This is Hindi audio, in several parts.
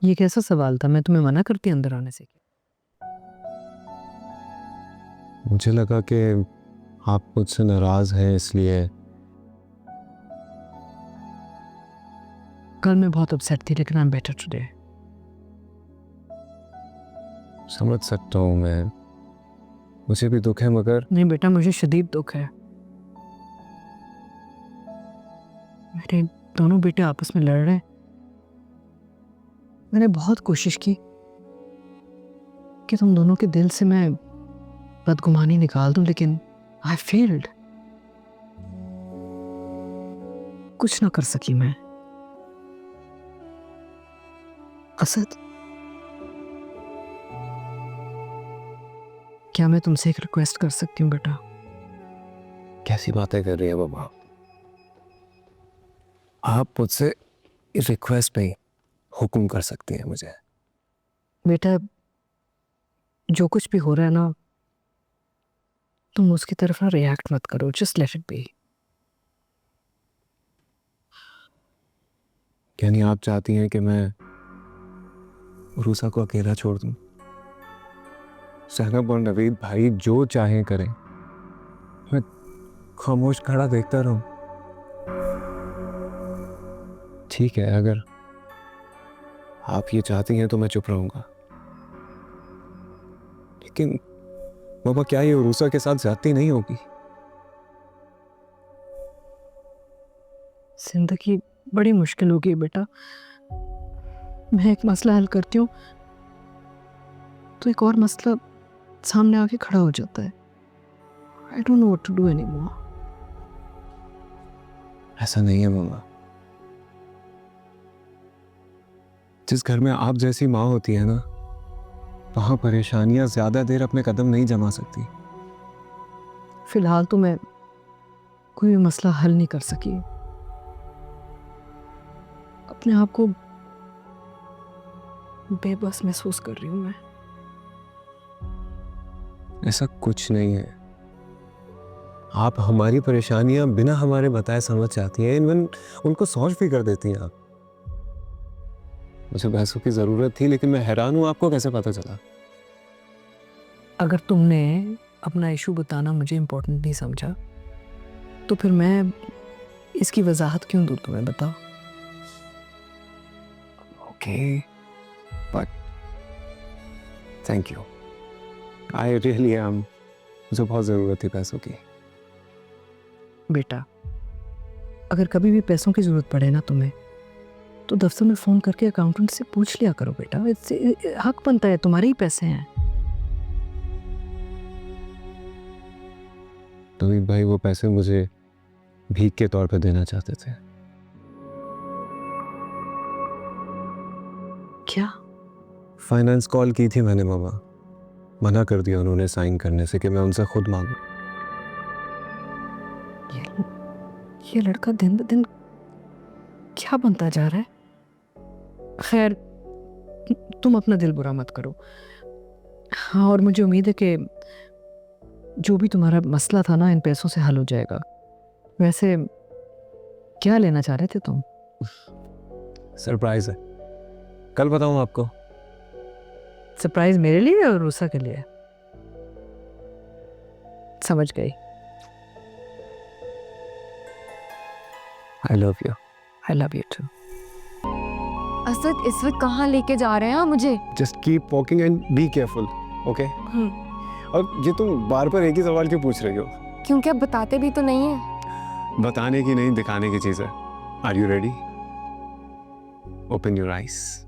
ये कैसा सवाल था? मैं तुम्हें मना करती अंदर आने से? मुझे लगा कि आप मुझसे नाराज हैं, इसलिए। कल मैं बहुत अपसेट थी, लेकिन आई एम बेटर टुडे। समझ सकता हूँ मैं, मुझे भी दुख है, मगर नहीं बेटा, मुझे शदीद दुख है। मेरे दोनों बेटे आपस में लड़ रहे हैं। मैंने बहुत कोशिश की कि तुम दोनों के दिल से मैं बदगुमानी निकाल दूं, लेकिन आई फेल्ड। कुछ ना कर सकी मैं। असद, क्या मैं तुमसे एक रिक्वेस्ट कर सकती हूँ बेटा? कैसी बातें कर रही है बाबा? आप मुझसे रिक्वेस्ट नहीं, हुक्म कर सकती हैं मुझे। बेटा, जो कुछ भी हो रहा है ना, तुम उसकी तरफ ना रिएक्ट मत करो। Just let it be. यानी आप चाहती हैं कि मैं रूसा को अकेला छोड़ दूं? सहनब और नवीद भाई जो चाहें करें, मैं खामोश खड़ा देखता रहूं? ठीक है, अगर आप ये चाहती हैं तो मैं चुप रहूंगा, लेकिन मामा, क्या ये रूसा के साथ ज्यादती नहीं होगी? जिंदगी बड़ी मुश्किल हो गई बेटा। मैं एक मसला हल करती हूँ तो एक और मसला सामने आके खड़ा हो जाता है। I don't know what to do anymore. ऐसा नहीं है मामा। जिस घर में आप जैसी माँ होती है ना, वहां परेशानियां ज्यादा देर अपने कदम नहीं जमा सकती। फिलहाल तो मैं कोई भी मसला हल नहीं कर सकी। अपने आप को बेबस महसूस कर रही हूँ मैं। ऐसा कुछ नहीं है। आप हमारी परेशानियां बिना हमारे बताए समझ जाती हैं, इवन उनको सॉल्व भी कर देती हैं आप। मुझे पैसों की जरूरत थी, लेकिन मैं हैरान हूं आपको कैसे पता चला। अगर तुमने अपना इशू बताना मुझे इम्पोर्टेंट नहीं समझा, तो फिर मैं इसकी वजाहत क्यों दूं तुम्हें? बताओ। Okay, but thank you. I really am, मुझे बहुत जरूरत थी पैसों की। बेटा, अगर कभी भी पैसों की जरूरत पड़े ना तुम्हें, तो दफ्तर में फोन करके अकाउंटेंट से पूछ लिया करो बेटा। इससे हक बनता है, तुम्हारे ही पैसे हैं। नवीद भाई वो पैसे मुझे भीख के तौर पे देना चाहते थे। क्या? फाइनेंस कॉल की थी मैंने मामा, मना कर दिया उन्होंने साइन करने से कि मैं उनसे खुद मांगू। ये लड़का दिन ब दिन क्या बनता जा रहा है? खैर, तुम अपना दिल बुरा मत करो। हाँ, और मुझे उम्मीद है कि जो भी तुम्हारा मसला था ना, इन पैसों से हल हो जाएगा। वैसे क्या लेना चाह रहे थे तुम? सरप्राइज है, कल बताऊं आपको। सरप्राइज मेरे लिए और रूसा के लिए? समझ गई। I love you. I love you too. Asad, इस वक्त कहाँ लेके जा रहे हैं आप मुझे? Just keep walking and be careful, okay? और ये तुम बार बार एक ही सवाल क्यों पूछ रही हो? क्योंकि आप बताते भी तो नहीं है। बताने की नहीं, दिखाने की चीज है। Are you ready? Open your eyes.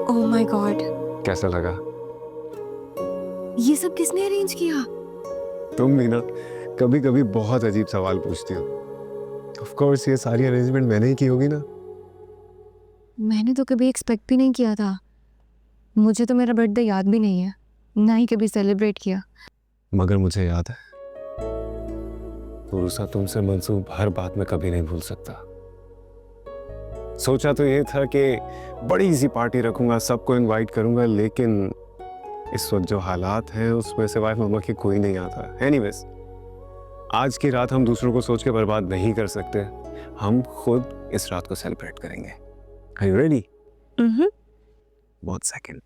Oh my God, कैसा लगा? ये सब किसने अरेंज किया? तुम भी ना कभी कभी बहुत अजीब सवाल पूछती हो। ऑफ कोर्स ये सारी अरेंजमेंट मैंने ही की होगी ना। मैंने तो कभी एक्सपेक्ट भी नहीं किया था। मुझे तो मेरा बर्थडे याद भी नहीं है, ना ही कभी सेलिब्रेट किया। मगर मुझे याद है, रूसा, तुमसे मंसूब हर बात में कभी नहीं भूल सकता। सोचा तो ये था कि बड़ी सी पार्टी रखूंगा, सबको इनवाइट करूंगा, लेकिन इस वक्त जो हालात हैं उसमें सिवाय मम्मा के कोई नहीं आता। एनीवेज, आज की रात हम दूसरों को सोच के बर्बाद नहीं कर सकते। हम खुद इस रात को सेलिब्रेट करेंगे। Are you ready? One second.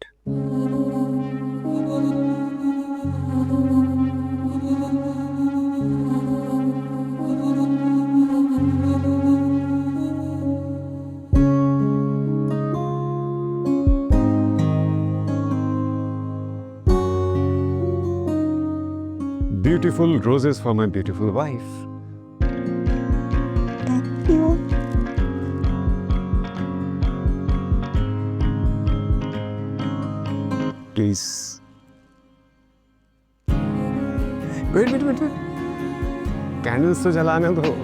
Beautiful roses for my beautiful wife. Thank you. Please. Wait. Candles तो जलाने दो।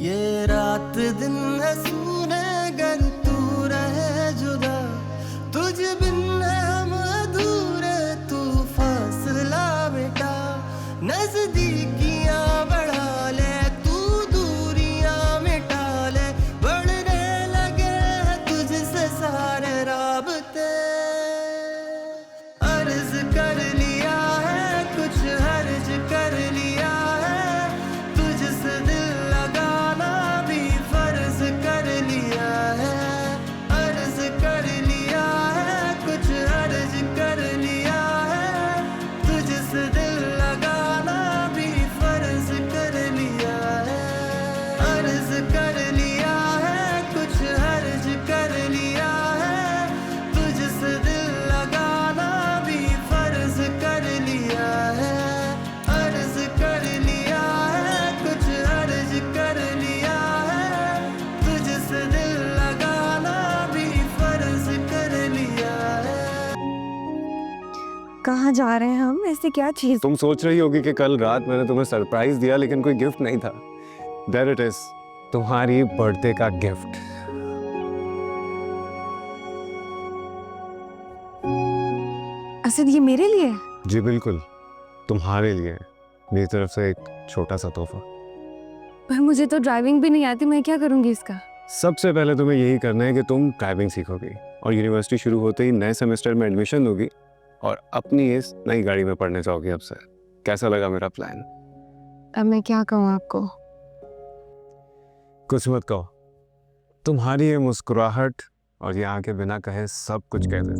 ये रात दिन है सूने गर तू रहे जुदा, तुझ बिन है हम अधूरे, तू फासला बेटा। नजदीकियां बढ़ा ले, तू दूरियां मिटा ले, बढ़ने लगे हैं तुझसे सारे राबते। अर्ज कर लिया है कुछ हर्ज कर लिया है, तुझसे दिल लगाना भी फर्ज कर लिया है। अर्ज कर लिया है कुछ हर्ज कर लिया है, तुझसे दिल लगाना भी फर्ज कर लिया है। अर्ज कर लिया है कुछ हर्ज कर लिया है, तुझसे दिल लगाना भी फर्ज कर लिया है। अर्ज कर लिया है कुछ हर्ज कर लिया है, तुझसे दिल लगाना भी फर्ज कर लिया है। कहाँ जा रहे हैं हम? ऐसी क्या चीज? तुम सोच रही होगी कि कल रात मैंने तुम्हें सरप्राइज दिया लेकिन कोई गिफ्ट नहीं था। There it is, तुम्हारी बर्थडे का गिफ्ट। असद, ये मेरे लिए है? जी बिल्कुल, तुम्हारे लिए मेरी तरफ से एक छोटा सा तोहफा। पर मुझे तो ड्राइविंग भी नहीं आती, मैं क्या करूंगी इसका? सबसे पहले तुम्हें यही करना है कि तुम ड्राइविंग सीखोगी और यूनिवर्सिटी शुरू होते ही नए सेमेस्टर में एडमिशन लोगी और अपनी इस नई गाड़ी में पढ़ने जाओगी अब से। कैसा लगा मेरा प्लान? अब मैं क्या कहूँ आपको? कुछ मत कहो, तुम्हारी ये मुस्कुराहट और ये आंखें बिना कहे सब कुछ कह दे।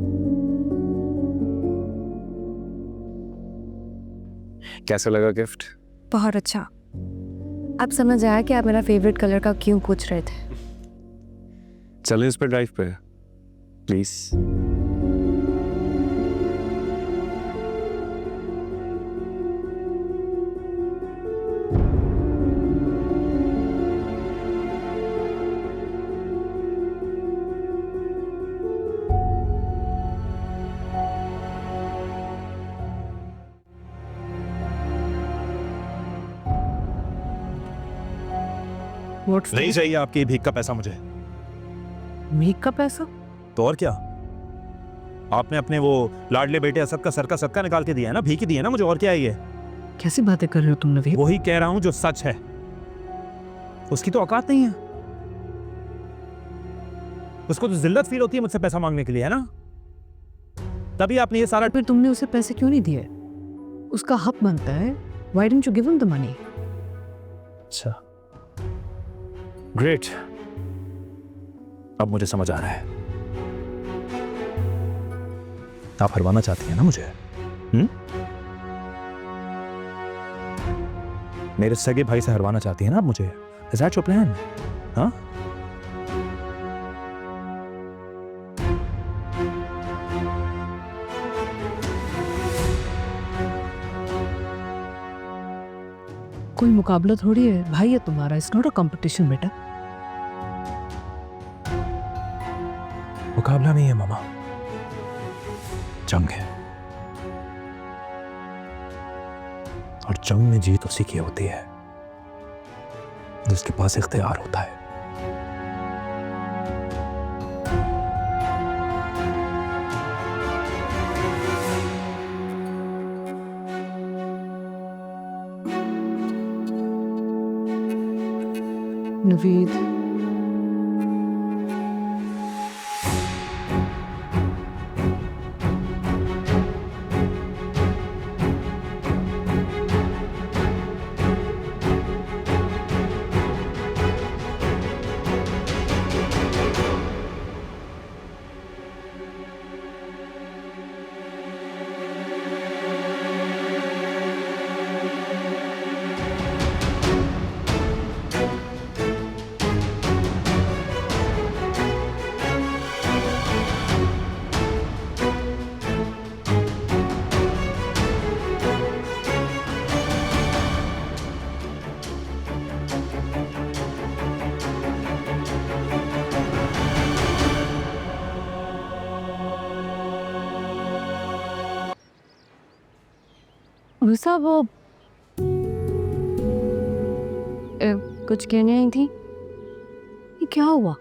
कैसा लगा गिफ्ट? बहुत अच्छा। अब समझ आया कि आप मेरा फेवरेट कलर का क्यों पूछ रहे थे। चलो इस पे ड्राइव पे प्लीज। What's नहीं this? चाहिए आपकी भीख का पैसा मुझे। भीख का पैसा? तो और क्या, आपने अपने वो लाडले बेटे असद का सर का सदका निकाल के दिया है ना, भीख ही दिया है ना मुझे, और क्या है ये? कैसी बातें कर रहे हो तुम नवीद? वही कह रहा हूं जो सच है। उसकी तो औकात नहीं है, उसको तो जिल्लत फील होती है मुझसे पैसा मांगने के लिए, है ना? तभी आपने ये सारा। फिर तुमने उसे पैसे क्यों नहीं दिए? उसका हक बनता है। Why didn't you give him the money? अच्छा, ग्रेट, अब मुझे समझ आ रहा है। आप हरवाना चाहती हैं ना मुझे? मेरे सगे भाई से हरवाना चाहती हैं ना आप मुझे? Is that your plan? हाँ? कोई मुकाबला थोड़ी है, भाई है तुम्हारा। इट्स नॉट अ कंपटीशन बेटा। मुकाबला नहीं है मामा, जंग है। जंग में जीत उसी की होती है जिसके पास इख्तियार होता है। नवीद, उषा वो कुछ कहने आई थी। ये क्या हुआ?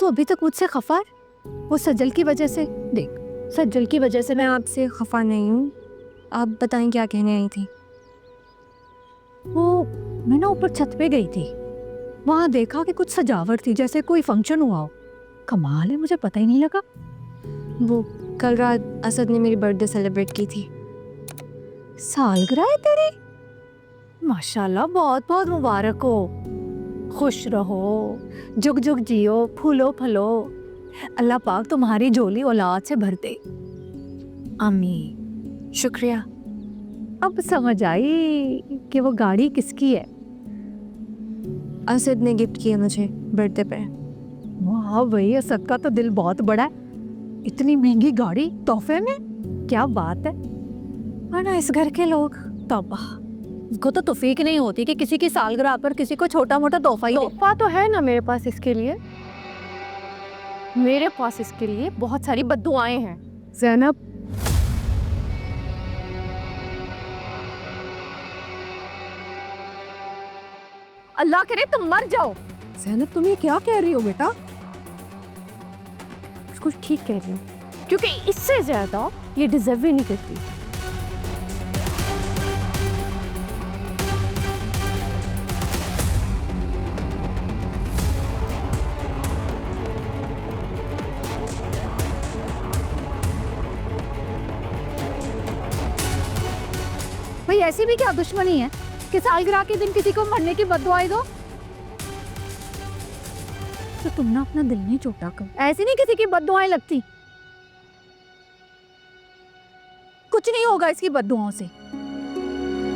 तो अभी तक मुझसे खफा है? वो सज्जल की वजह से? देख, सज्जल की वजह से मैं आपसे खफा नहीं हूँ, आप बताएं क्या कहने आई थी। मैं ना ऊपर छत पे गई थी, वहाँ देखा कि कुछ सजावट थी, जैसे कोई फंक्शन हुआ हो। कमाल है, मुझे पता ही नहीं लगा। वो कल रात असद ने मेरी बर्थडे सेलिब्रेट की थी। सालगिरह है तेरी? माशाल्लाह, बहुत बहुत मुबारक हो। खुश रहो, जुग जुग जियो, फूलो फलो। अल्लाह पाक तुम्हारी झोली औलाद से भर दे। आमीन। शुक्रिया। अब समझ आई कि वो गाड़ी किसकी है। असद ने गिफ्ट किया मुझे बर्थडे पे। वाह भाई, असद का तो दिल बहुत बड़ा है। इतनी महंगी गाड़ी तोहफे में, क्या बात है। ना इस घर के लोग तौबा, उसको तो तौफीक नहीं होती कि किसी की सालगिरह पर किसी को छोटा मोटा तोहफा ही दे। तोहफा तो है ना मेरे पास इसके लिए, मेरे पास इसके लिए बहुत सारी बद्दुआएं हैं। ज़ैनब, अल्लाह करे तुम मर जाओ। ज़ैनब, तुम ये क्या कह रही हो बेटा? कुछ ठीक कह रही हूँ, क्योंकि इससे ज्यादा ये डिजर्व ही नहीं करती। भाई ऐसी भी क्या दुश्मनी है कि सालगिरह के दिन किसी को मरने की बद्दुआएं दो? तो तुम ना अपना दिल नहीं छोटा करो, ऐसी नहीं किसी की बद्दुआएं लगती। कुछ नहीं होगा इसकी बद्दुआओं से।